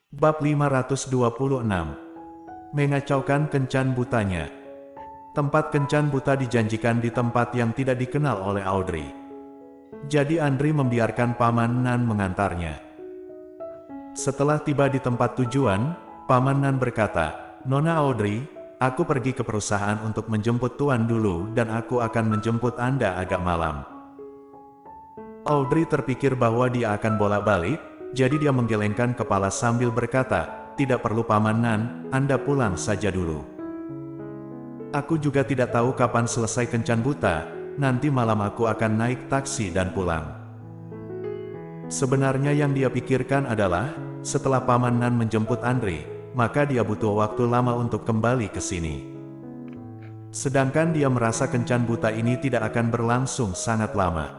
Bab 526. Mengacaukan kencan butanya. Tempat kencan buta dijanjikan di tempat yang tidak dikenal oleh Audrey. Jadi Andri membiarkan Paman Nan mengantarnya. Setelah tiba di tempat tujuan, Paman Nan berkata, "Nona Audrey, aku pergi ke perusahaan untuk menjemput Tuan dulu dan aku akan menjemput Anda agak malam." Audrey terpikir bahwa dia akan bolak-balik, jadi dia menggelengkan kepala sambil berkata, "Tidak perlu Paman Nan, Anda pulang saja dulu. Aku juga tidak tahu kapan selesai kencan buta, nanti malam aku akan naik taksi dan pulang." Sebenarnya yang dia pikirkan adalah, setelah Paman Nan menjemput Andri, maka dia butuh waktu lama untuk kembali ke sini. Sedangkan dia merasa kencan buta ini tidak akan berlangsung sangat lama.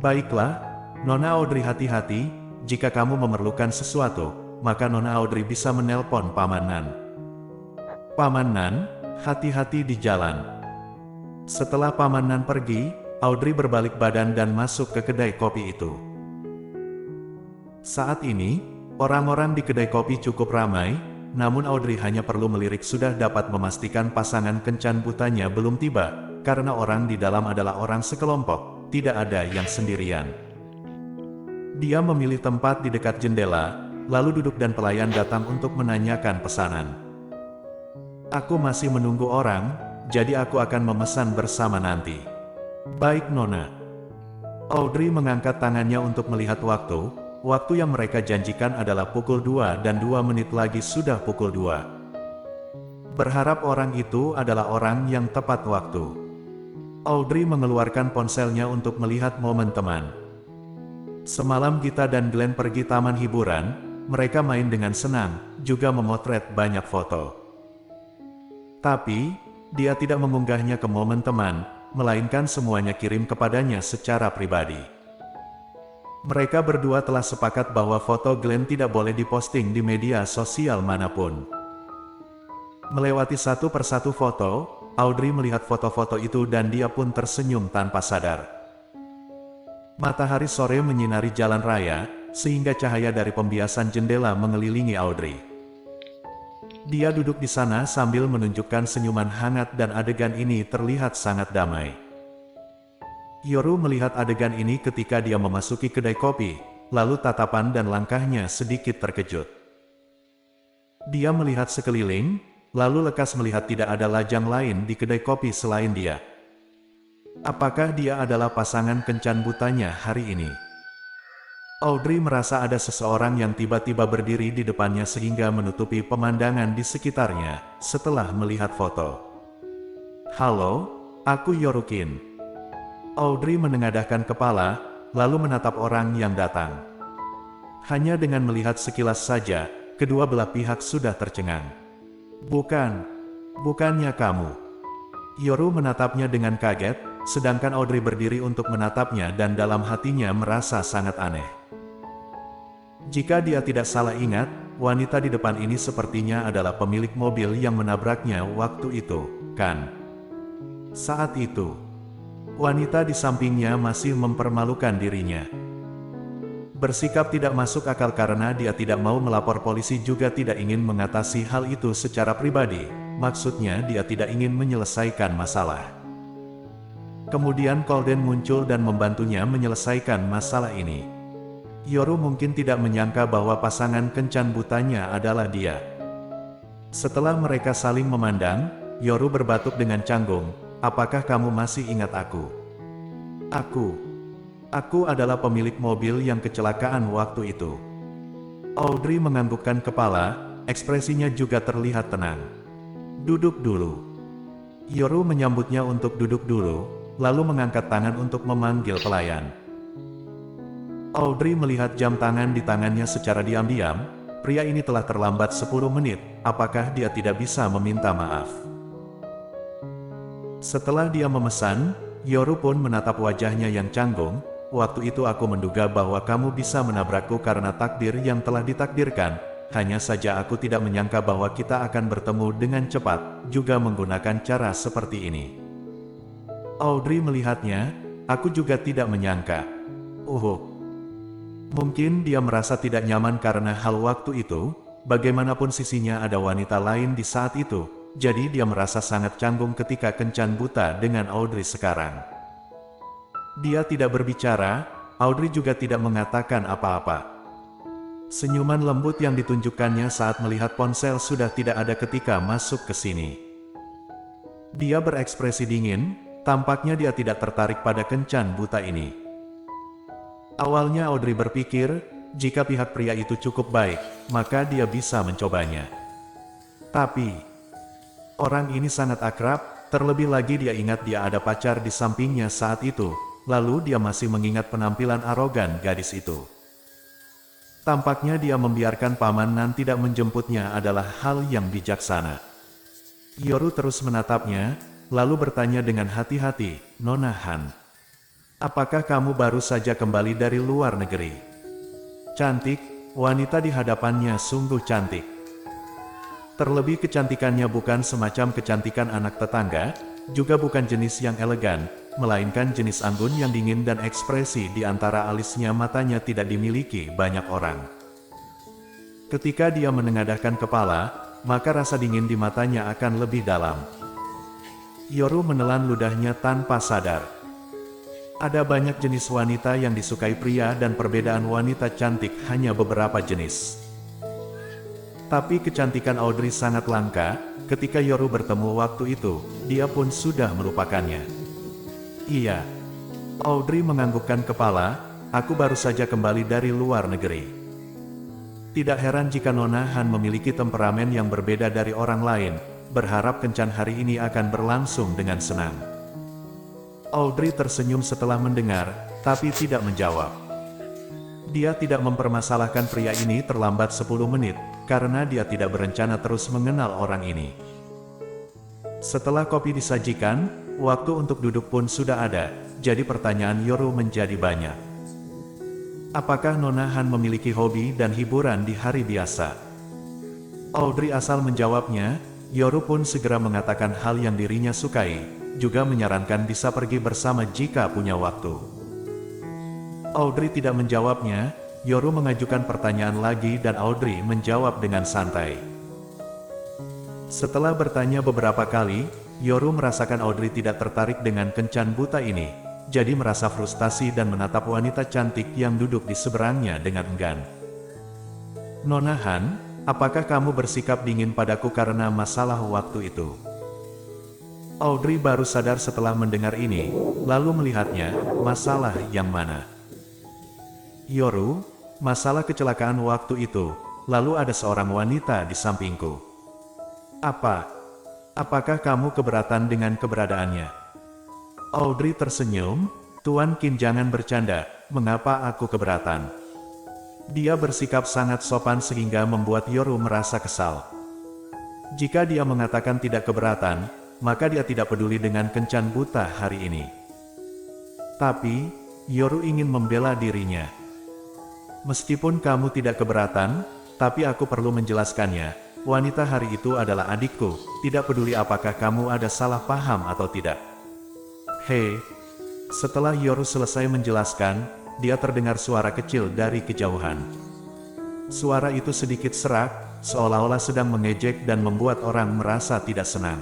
"Baiklah, Nona Audrey, hati-hati, jika kamu memerlukan sesuatu, maka Nona Audrey bisa menelpon Paman Nan." "Paman Nan, hati-hati di jalan." Setelah Paman Nan pergi, Audrey berbalik badan dan masuk ke kedai kopi itu. Saat ini, orang-orang di kedai kopi cukup ramai, namun Audrey hanya perlu melirik sudah dapat memastikan pasangan kencan butanya belum tiba, karena orang di dalam adalah orang sekelompok. Tidak ada yang sendirian. Dia memilih tempat di dekat jendela, lalu duduk dan pelayan datang untuk menanyakan pesanan. "Aku masih menunggu orang, jadi aku akan memesan bersama nanti." "Baik Nona." Audrey mengangkat tangannya untuk melihat waktu. Waktu yang mereka janjikan adalah pukul 2 dan 2 menit lagi sudah pukul 2. Berharap orang itu adalah orang yang tepat waktu. Audrey mengeluarkan ponselnya untuk melihat momen teman. Semalam Gita dan Glenn pergi taman hiburan, mereka main dengan senang, juga memotret banyak foto. Tapi, dia tidak mengunggahnya ke momen teman, melainkan semuanya kirim kepadanya secara pribadi. Mereka berdua telah sepakat bahwa foto Glenn tidak boleh diposting di media sosial manapun. Melewati satu persatu foto, Audrey melihat foto-foto itu dan dia pun tersenyum tanpa sadar. Matahari sore menyinari jalan raya, sehingga cahaya dari pembiasan jendela mengelilingi Audrey. Dia duduk di sana sambil menunjukkan senyuman hangat dan adegan ini terlihat sangat damai. Yoru melihat adegan ini ketika dia memasuki kedai kopi, lalu tatapan dan langkahnya sedikit terkejut. Dia melihat sekeliling, lalu lekas melihat tidak ada lajang lain di kedai kopi selain dia. Apakah dia adalah pasangan kencan butanya hari ini? Audrey merasa ada seseorang yang tiba-tiba berdiri di depannya sehingga menutupi pemandangan di sekitarnya setelah melihat foto. "Halo, aku Yorukin." Audrey menengadahkan kepala, lalu menatap orang yang datang. Hanya dengan melihat sekilas saja, kedua belah pihak sudah tercengang. Bukannya kamu." Yoru menatapnya dengan kaget, sedangkan Audrey berdiri untuk menatapnya dan dalam hatinya merasa sangat aneh. Jika dia tidak salah ingat, wanita di depan ini sepertinya adalah pemilik mobil yang menabraknya waktu itu, kan? Saat itu, wanita di sampingnya masih mempermalukan dirinya. Bersikap tidak masuk akal karena dia tidak mau melapor polisi juga tidak ingin mengatasi hal itu secara pribadi, maksudnya dia tidak ingin menyelesaikan masalah. Kemudian Colden muncul dan membantunya menyelesaikan masalah ini. Yoru mungkin tidak menyangka bahwa pasangan kencan butanya adalah dia. Setelah mereka saling memandang, Yoru berbatuk dengan canggung, "Apakah kamu masih ingat aku? Aku adalah pemilik mobil yang kecelakaan waktu itu." Audrey menganggukkan kepala, ekspresinya juga terlihat tenang. "Duduk dulu." Yoru menyambutnya untuk duduk dulu, lalu mengangkat tangan untuk memanggil pelayan. Audrey melihat jam tangan di tangannya secara diam-diam. Pria ini telah terlambat 10 menit, apakah dia tidak bisa meminta maaf? Setelah dia memesan, Yoru pun menatap wajahnya yang canggung. "Waktu itu aku menduga bahwa kamu bisa menabrakku karena takdir yang telah ditakdirkan. Hanya saja aku tidak menyangka bahwa kita akan bertemu dengan cepat, juga menggunakan cara seperti ini." Audrey melihatnya, "Aku juga tidak menyangka." Mungkin dia merasa tidak nyaman karena hal waktu itu, bagaimanapun sisinya ada wanita lain di saat itu, jadi dia merasa sangat canggung ketika kencan buta dengan Audrey sekarang. Dia tidak berbicara, Audrey juga tidak mengatakan apa-apa. Senyuman lembut yang ditunjukkannya saat melihat ponsel sudah tidak ada ketika masuk ke sini. Dia berekspresi dingin, tampaknya dia tidak tertarik pada kencan buta ini. Awalnya Audrey berpikir, jika pihak pria itu cukup baik, maka dia bisa mencobanya. Tapi, orang ini sangat akrab, terlebih lagi dia ingat dia ada pacar di sampingnya saat itu, lalu dia masih mengingat penampilan arogan gadis itu. Tampaknya dia membiarkan Paman Nan tidak menjemputnya adalah hal yang bijaksana. Yoru terus menatapnya, lalu bertanya dengan hati-hati, "Nona Han, apakah kamu baru saja kembali dari luar negeri?" Cantik, wanita di hadapannya sungguh cantik. Terlebih kecantikannya bukan semacam kecantikan anak tetangga, juga bukan jenis yang elegan, melainkan jenis anggun yang dingin dan ekspresi di antara alisnya matanya tidak dimiliki banyak orang. Ketika dia menengadahkan kepala, maka rasa dingin di matanya akan lebih dalam. Yoru menelan ludahnya tanpa sadar. Ada banyak jenis wanita yang disukai pria dan perbedaan wanita cantik hanya beberapa jenis. Tapi kecantikan Audrey sangat langka, ketika Yoru bertemu waktu itu, dia pun sudah melupakannya. Iya. Audrey menganggukkan kepala, "Aku baru saja kembali dari luar negeri." Tidak heran jika Nona Han memiliki temperamen yang berbeda dari orang lain, berharap kencan hari ini akan berlangsung dengan senang. Audrey tersenyum setelah mendengar, tapi tidak menjawab. Dia tidak mempermasalahkan pria ini terlambat 10 menit, karena dia tidak berencana terus mengenal orang ini. Setelah kopi disajikan, waktu untuk duduk pun sudah ada, jadi pertanyaan Yoru menjadi banyak. Apakah Nona Han memiliki hobi dan hiburan di hari biasa? Audrey asal menjawabnya, Yoru pun segera mengatakan hal yang dirinya sukai, juga menyarankan bisa pergi bersama jika punya waktu. Audrey tidak menjawabnya, Yoru mengajukan pertanyaan lagi dan Audrey menjawab dengan santai. Setelah bertanya beberapa kali, Yoru merasakan Audrey tidak tertarik dengan kencan buta ini, jadi merasa frustasi dan menatap wanita cantik yang duduk di seberangnya dengan enggan. "Nona Han, apakah kamu bersikap dingin padaku karena masalah waktu itu?" Audrey baru sadar setelah mendengar ini, lalu melihatnya, "Masalah yang mana?" "Yoru, masalah kecelakaan waktu itu, lalu ada seorang wanita di sampingku." Apakah kamu keberatan dengan keberadaannya?" Audrey tersenyum, "Tuan Qin jangan bercanda, mengapa aku keberatan?" Dia bersikap sangat sopan sehingga membuat Yoru merasa kesal. Jika dia mengatakan tidak keberatan, maka dia tidak peduli dengan kencan buta hari ini. Tapi, Yoru ingin membela dirinya. "Meskipun kamu tidak keberatan, tapi aku perlu menjelaskannya, wanita hari itu adalah adikku, tidak peduli apakah kamu ada salah paham atau tidak." "Hei." Setelah Yoru selesai menjelaskan, dia terdengar suara kecil dari kejauhan. Suara itu sedikit serak, seolah-olah sedang mengejek dan membuat orang merasa tidak senang.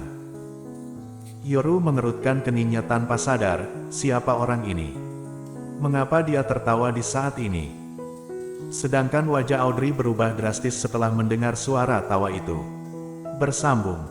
Yoru mengerutkan keningnya tanpa sadar, siapa orang ini? Mengapa dia tertawa di saat ini? Sedangkan wajah Audrey berubah drastis setelah mendengar suara tawa itu. Bersambung.